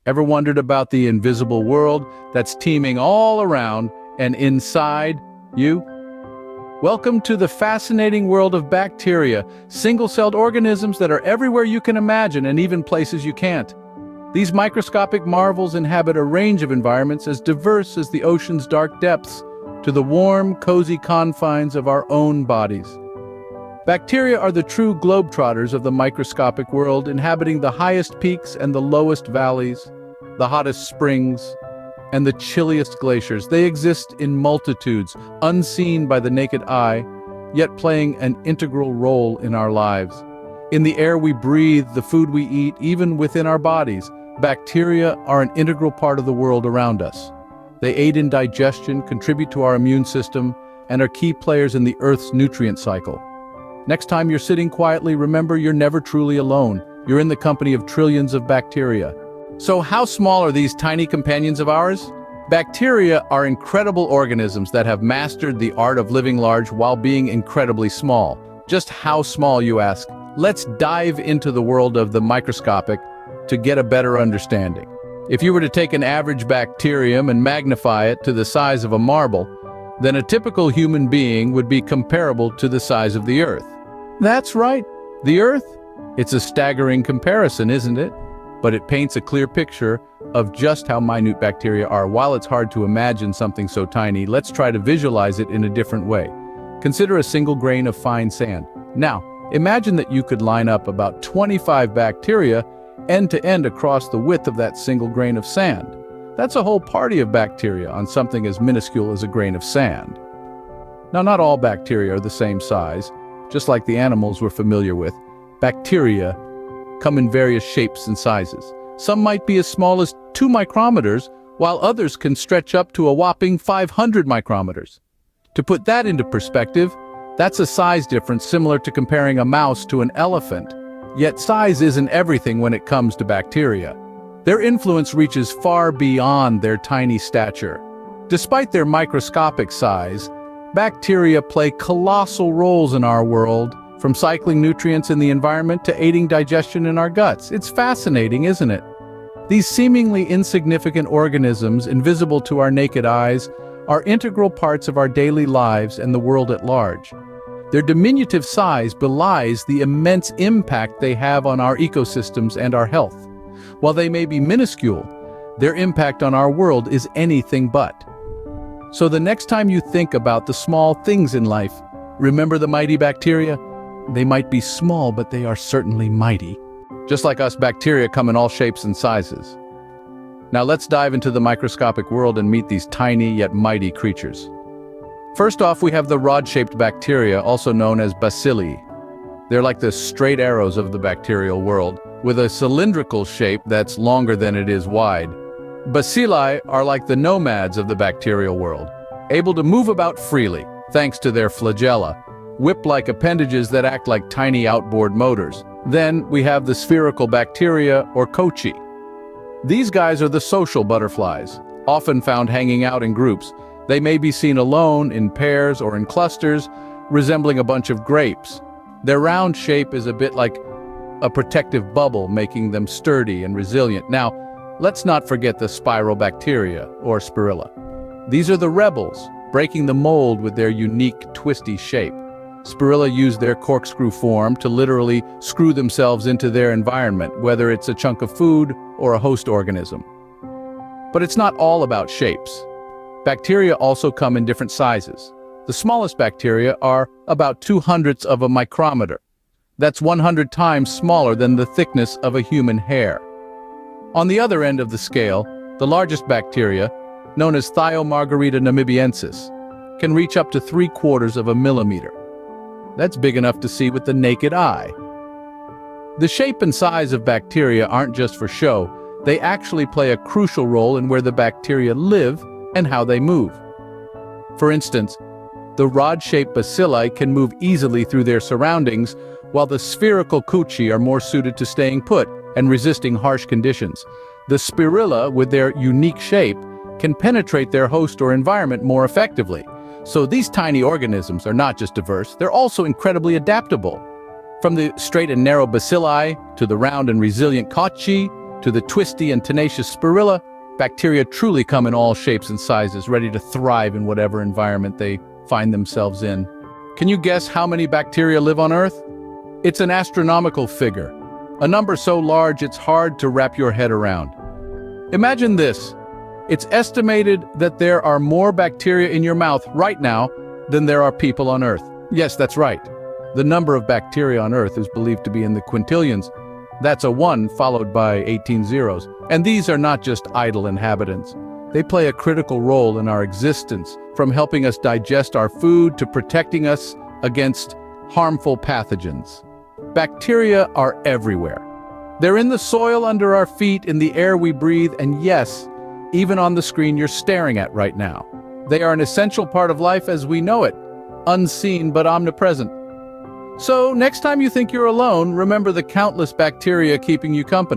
Ever wondered about the invisible world that's teeming all around and inside you? Welcome to the fascinating world of bacteria, single-celled organisms that are everywhere you can imagine and even places you can't. These microscopic marvels inhabit a range of environments as diverse as the ocean's dark depths to the warm, cozy confines of our own bodies. Bacteria are the true globetrotters of the microscopic world, inhabiting the highest peaks and the lowest valleys, the hottest springs, and the chilliest glaciers. They exist in multitudes, unseen by the naked eye, yet playing an integral role in our lives. In the air we breathe, the food we eat, even within our bodies, bacteria are an integral part of the world around us. They aid in digestion, contribute to our immune system, and are key players in the Earth's nutrient cycle. Next time you're sitting quietly, remember you're never truly alone. You're in the company of trillions of bacteria. So how small are these tiny companions of ours? Bacteria are incredible organisms that have mastered the art of living large while being incredibly small. Just how small, you ask? Let's dive into the world of the microscopic to get a better understanding. If you were to take an average bacterium and magnify it to the size of a marble, then a typical human being would be comparable to the size of the Earth. That's right, the Earth. It's a staggering comparison, isn't it? But it paints a clear picture of just how minute bacteria are. While it's hard to imagine something so tiny, let's try to visualize it in a different way. Consider a single grain of fine sand. Now, imagine that you could line up about 25 bacteria end to end across the width of that single grain of sand. That's a whole party of bacteria on something as minuscule as a grain of sand. Now, not all bacteria are the same size. Just like the animals we're familiar with, bacteria come in various shapes and sizes. Some might be as small as 2 micrometers, while others can stretch up to a whopping 500 micrometers. To put that into perspective, that's a size difference similar to comparing a mouse to an elephant. Yet size isn't everything when it comes to bacteria. Their influence reaches far beyond their tiny stature. Despite their microscopic size, bacteria play colossal roles in our world, from cycling nutrients in the environment to aiding digestion in our guts. It's fascinating, isn't it? These seemingly insignificant organisms, invisible to our naked eyes, are integral parts of our daily lives and the world at large. Their diminutive size belies the immense impact they have on our ecosystems and our health. While they may be minuscule, their impact on our world is anything but. So the next time you think about the small things in life, remember the mighty bacteria? They might be small, but they are certainly mighty. Just like us, bacteria come in all shapes and sizes. Now let's dive into the microscopic world and meet these tiny yet mighty creatures. First off, we have the rod-shaped bacteria, also known as bacilli. They're like the straight arrows of the bacterial world, with a cylindrical shape that's longer than it is wide. Bacilli are like the nomads of the bacterial world, able to move about freely, thanks to their flagella, whip-like appendages that act like tiny outboard motors. Then we have the spherical bacteria, or cocci. These guys are the social butterflies, often found hanging out in groups. They may be seen alone, in pairs, or in clusters, resembling a bunch of grapes. Their round shape is a bit like a protective bubble, making them sturdy and resilient. Now, let's not forget the spiral bacteria, or spirilla. These are the rebels, breaking the mold with their unique, twisty shape. Spirilla use their corkscrew form to literally screw themselves into their environment, whether it's a chunk of food or a host organism. But it's not all about shapes. Bacteria also come in different sizes. The smallest bacteria are about 2/100ths of a micrometer. That's 100 times smaller than the thickness of a human hair. On the other end of the scale, the largest bacteria, known as Thiomargarita namibiensis, can reach up to 3/4 of a millimeter. That's big enough to see with the naked eye. The shape and size of bacteria aren't just for show. They actually play a crucial role in where the bacteria live and how they move. For instance, the rod-shaped bacilli can move easily through their surroundings, while the spherical cocci are more suited to staying put and resisting harsh conditions. The spirilla, with their unique shape, can penetrate their host or environment more effectively. So these tiny organisms are not just diverse, they're also incredibly adaptable. From the straight and narrow bacilli to the round and resilient cocci, to the twisty and tenacious spirilla, bacteria truly come in all shapes and sizes, ready to thrive in whatever environment they find themselves in. Can you guess how many bacteria live on Earth? It's an astronomical figure, a number so large it's hard to wrap your head around. Imagine this. It's estimated that there are more bacteria in your mouth right now than there are people on Earth. Yes, that's right. The number of bacteria on Earth is believed to be in the quintillions. That's a 1 followed by 18 zeros. And these are not just idle inhabitants. They play a critical role in our existence, from helping us digest our food to protecting us against harmful pathogens. Bacteria are everywhere. They're in the soil under our feet, in the air we breathe, and yes, even on the screen you're staring at right now. They are an essential part of life as we know it, unseen but omnipresent. So next time you think you're alone, remember the countless bacteria keeping you company.